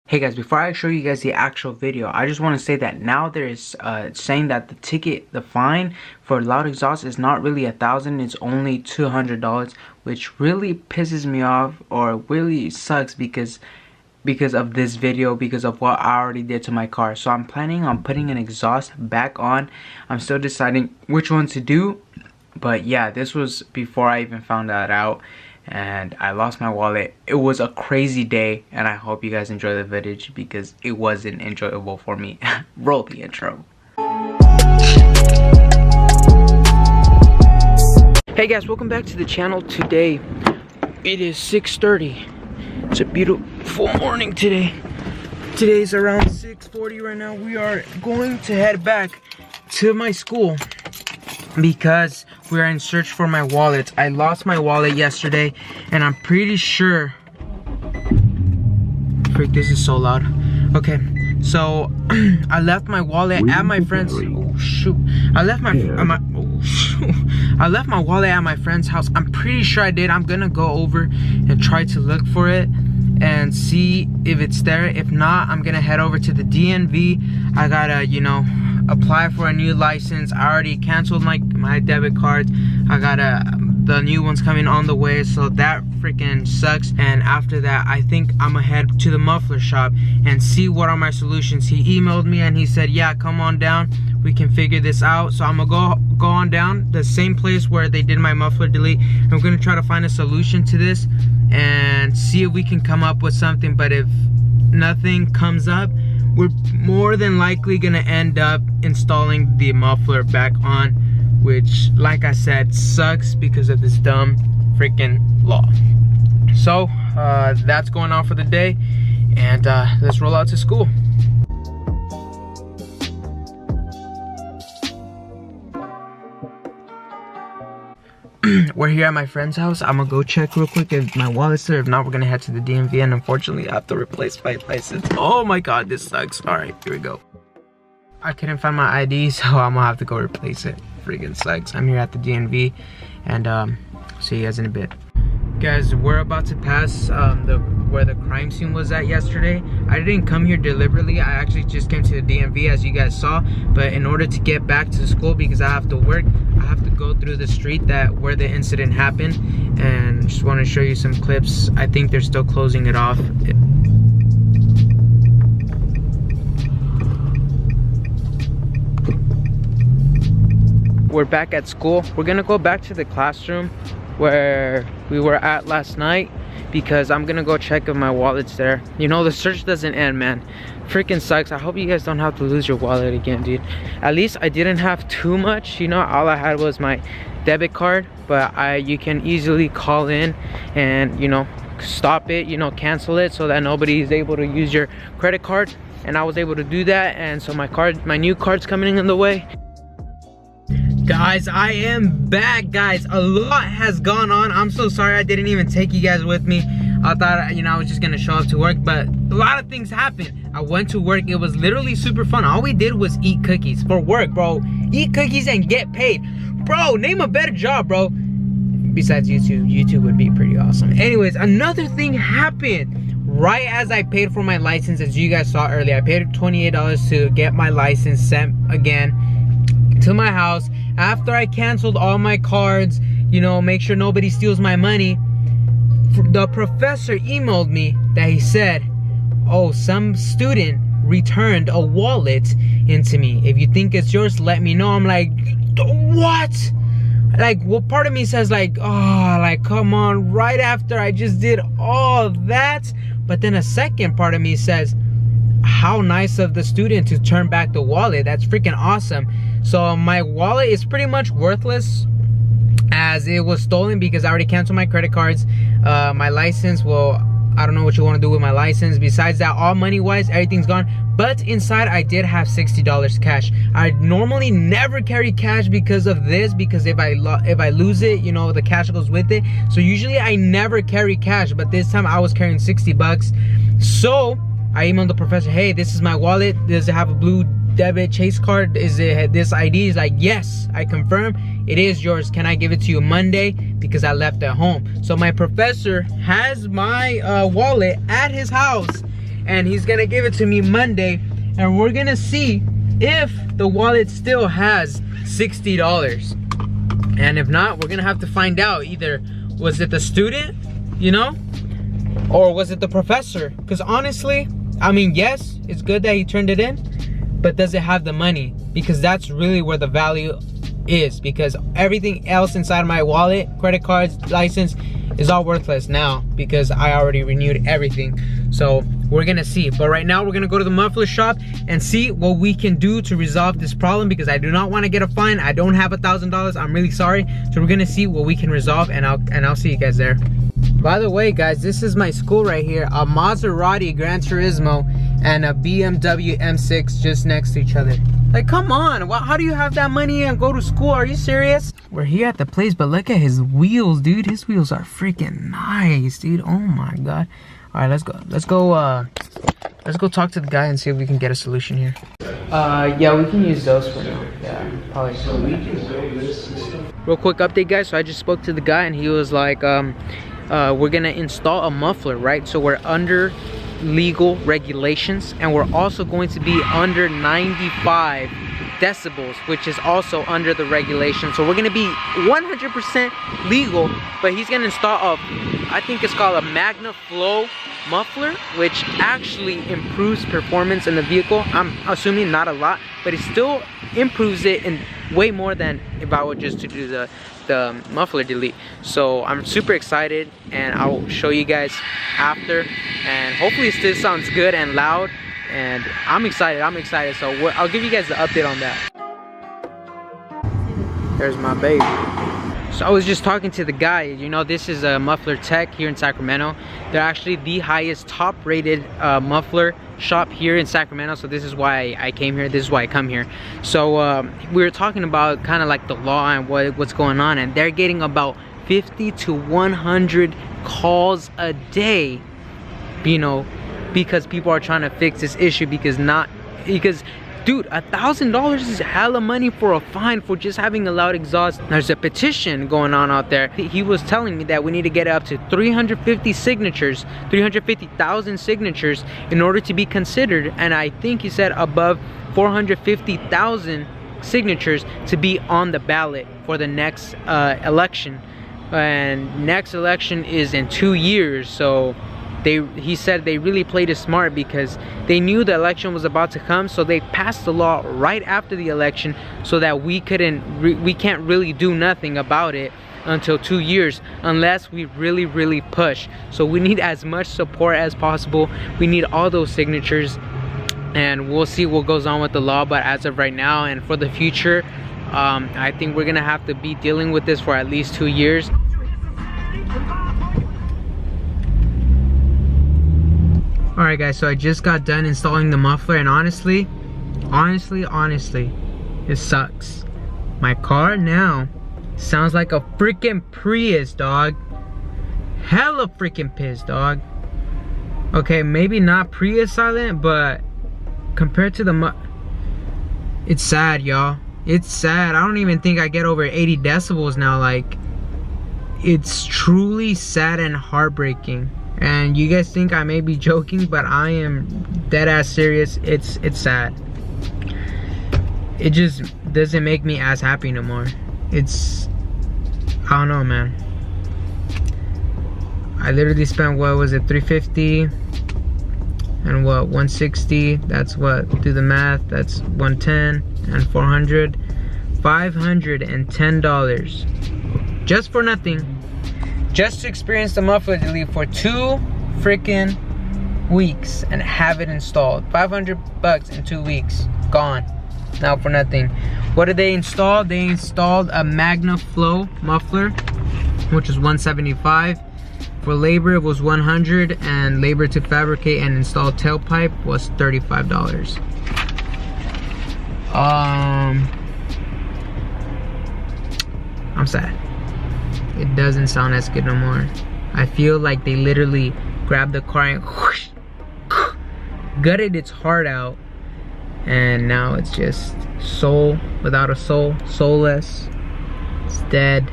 Hey guys, before I show you guys the actual video, I just want to say that now there is saying that the fine for loud exhaust is not really $1,000, it's only $200, which really pisses me off or really sucks because of this video, because of what I already did to my car. So I'm planning on putting an exhaust back on. I'm still deciding which one to do, but yeah, this was before I even found that out. And I lost my wallet. It was a crazy day, and I hope you guys enjoy the footage because it wasn't enjoyable for me. Roll the intro. Hey guys, welcome back to the channel. Today it is 6:30. It's a beautiful morning today. Today's around 6:40 right now. We are going to head back to my school because we are in search for my wallet. I lost my wallet yesterday, and I'm pretty sure. Frick, this is so loud. Okay, so I left my wallet at my friend's. Oh shoot! I left my wallet at my friend's house. I'm pretty sure I did. I'm gonna go over and try to look for it and see if it's there. If not, I'm gonna head over to the DMV. I gotta, apply for a new license. I already canceled my debit card. I got the new one's coming on the way, so that freaking sucks. And after that, I think I'm gonna head to the muffler shop and see what are my solutions. He emailed me and he said, yeah, come on down, we can figure this out. So I'm gonna go on down the same place where they did my muffler delete. I'm gonna try to find a solution to this and see if we can come up with something. But if nothing comes up, we're more than likely gonna end up installing the muffler back on, which, like I said, sucks because of this dumb freaking law. So that's going on for the day, and let's roll out to school. We're here at my friend's house. I'm gonna go check real quick if my wallet's there. If not, we're gonna head to the DMV, and unfortunately I have to replace my license. Oh my god, this sucks. All right, here we go. I couldn't find my ID, so I'm gonna have to go replace it. Freaking sucks. I'm here at the DMV, and see you guys in a bit. Guys, we're about to pass where the crime scene was at yesterday. I didn't come here deliberately. I actually just came to the DMV, as you guys saw. But in order to get back to school, because I have to work, I have to go through the street where the incident happened. And just want to show you some clips. I think they're still closing it off. We're back at school. We're gonna go back to the classroom where we were at last night because I'm gonna go check if my wallet's there. The search doesn't end, man. Freaking sucks. I hope you guys don't have to lose your wallet again, dude. At least I didn't have too much. All I had was my debit card, but you can easily call in and stop it, cancel it, so that nobody is able to use your credit card. And I was able to do that, and so my new card's coming in the way. Guys, I am back, guys. A lot has gone on. I'm so sorry I didn't even take you guys with me. I thought, I was just gonna show up to work, but a lot of things happened. I went to work. It was literally super fun. All we did was eat cookies for work, bro. Eat cookies and get paid. Bro, name a better job, bro. Besides YouTube. YouTube would be pretty awesome. Anyways, another thing happened. Right as I paid for my license, as you guys saw earlier, I paid $28 to get my license sent again to my house. After I canceled all my cards, make sure nobody steals my money, the professor emailed me that he said, oh, some student returned a wallet into me. If you think it's yours, let me know. I'm like, what? Part of me says come on, right after I just did all that. But then a second part of me says, how nice of the student to turn back the wallet. That's freaking awesome. So my wallet is pretty much worthless as it was stolen because I already canceled my credit cards. My license, well, I don't know what you want to do with my license. Besides that, all money wise, everything's gone. But inside I did have $60 cash. I normally never carry cash because of this, because if I lose it, the cash goes with it. So usually I never carry cash, but this time I was carrying 60 bucks. So I emailed the professor, hey, this is my wallet. Does it have a blue debit Chase card? Is it this ID? He's like, yes, I confirm it is yours. Can I give it to you Monday? Because I left at home. So my professor has my wallet at his house, and he's gonna give it to me Monday, and we're gonna see if the wallet still has $60. And if not, we're gonna have to find out. Either was it the student, you know, or was it the professor? Because honestly, I mean, yes, it's good that he turned it in, but does it have the money? Because that's really where the value is, because everything else inside of my wallet, credit cards, license, is all worthless now because I already renewed everything. So we're gonna see. But right now we're gonna go to the muffler shop and see what we can do to resolve this problem, because I do not want to get a fine. I don't have $1,000. I'm really sorry. So we're gonna see what we can resolve, and I'll see you guys there. By the way, guys, this is my school right here. A Maserati Gran Turismo and a BMW M6 just next to each other. Like, come on, how do you have that money and go to school? Are you serious? We're here at the place, but look at his wheels, dude. His wheels are freaking nice, dude. Oh my god. All right, let's go talk to the guy and see if we can get a solution here. Yeah, we can use those for now. Yeah, probably. So we can build this system. Real quick update, guys. So I just spoke to the guy and he was like, we're gonna install a muffler, right? So we're under legal regulations, and we're also going to be under 95 decibels, which is also under the regulation. So we're gonna be 100% legal, but he's gonna install I think it's called a Magna Flow muffler, which actually improves performance in the vehicle. I'm assuming not a lot, but it still improves it in way more than if I were just to do the muffler delete. So I'm super excited, and I'll show you guys after, and hopefully it still sounds good and loud, and I'm excited. So I'll give you guys the update on that. There's my baby. So I was just talking to the guy. You know, this is a Muffler Tech here in Sacramento. They're actually the highest top rated muffler shop here in Sacramento. So this is why I came here. This is why I come here. So we were talking about kind of like the law and what's going on, and they're getting about 50 to 100 calls a day, you know, because people are trying to fix this issue, because dude, $1,000 is hella money for a fine for just having a loud exhaust. There's a petition going on out there. He was telling me that we need to get up to 350 signatures, 350,000 signatures in order to be considered, and I think he said above 450,000 signatures to be on the ballot for the next election. And next election is in 2 years, so he said they really played it smart, because they knew the election was about to come, so they passed the law right after the election, so that we can't really do nothing about it until 2 years unless we really push. So we need as much support as possible. We need all those signatures, and we'll see what goes on with the law. But as of right now and for the future, I think we're gonna have to be dealing with this for at least 2 years. Alright guys, so I just got done installing the muffler, and honestly, it sucks. My car now sounds like a freaking Prius, dog. Hella freaking pissed, dog. Okay, maybe not Prius silent, but compared to the it's sad, y'all. It's sad. I don't even think I get over 80 decibels now. Like, it's truly sad and heartbreaking. And you guys think I may be joking, but I am dead ass serious. It's sad. It just doesn't make me as happy no more. I don't know, man. I literally spent, what was it, $350 and what, $160. That's what, do the math, that's $110 and $400, $510 just for nothing. Just to experience the muffler delete for 2 freaking weeks and have it installed. 500 bucks in 2 weeks, gone. Now for nothing. What did they install? They installed a Magna Flow muffler, which is $175. For labor it was $100, and labor to fabricate and install tailpipe was $35. I'm sad. It doesn't sound as good no more. I feel like they literally grabbed the car and whoosh, gutted its heart out, and now it's just soul without a soul, soulless. It's dead,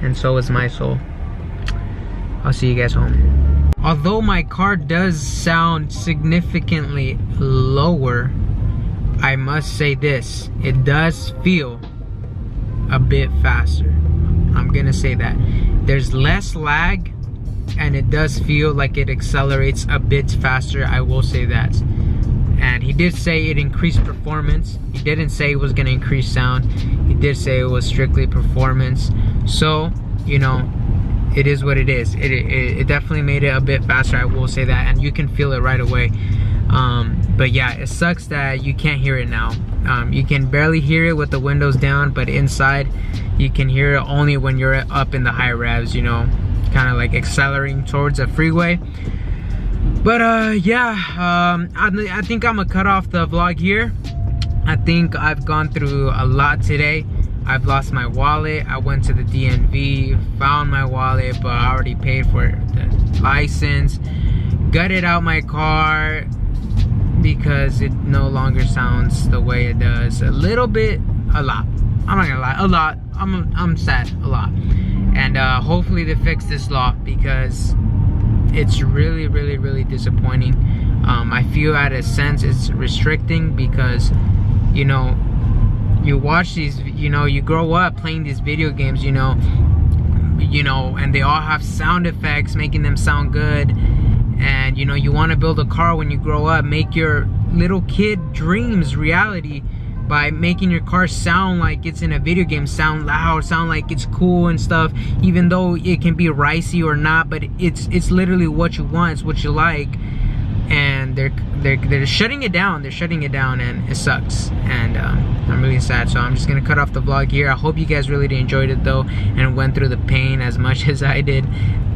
and so is my soul. I'll see you guys home. although my car does sound significantly lower, I must say this, it does feel a bit faster. I'm gonna say that. There's less lag, and it does feel like it accelerates a bit faster, I will say that. And he did say it increased performance. He didn't say it was gonna increase sound. He did say it was strictly performance. So, you know, it is what it is. It definitely made it a bit faster, I will say that, and you can feel it right away. But yeah, it sucks that you can't hear it now. You can barely hear it with the windows down, but inside you can hear it only when you're up in the high revs, you know, kind of like accelerating towards a freeway. But yeah, I think I'm gonna cut off the vlog here. I think I've gone through a lot today. I've lost my wallet. I went to the DMV, found my wallet, but I already paid for the license. Gutted out my car because it no longer sounds the way it does. A little bit, a lot. I'm not gonna lie, a lot. I'm sad, a lot. And hopefully they fix this law, because it's really, really, really disappointing. I feel at a sense it's restricting, because, you know, you watch these, you know, you grow up playing these video games, you know, and they all have sound effects making them sound good. And you know, you want to build a car when you grow up, make your little kid dreams reality by making your car sound like it's in a video game, sound loud, sound like it's cool and stuff, even though it can be ricey or not, but it's literally what you want, it's what you like. And they're shutting it down. They're shutting it down, and it sucks. And I'm really sad. So I'm just gonna cut off the vlog here. I hope you guys really enjoyed it though, and went through the pain as much as I did.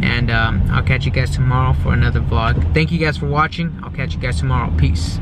And I'll catch you guys tomorrow for another vlog. Thank you guys for watching. I'll catch you guys tomorrow. Peace.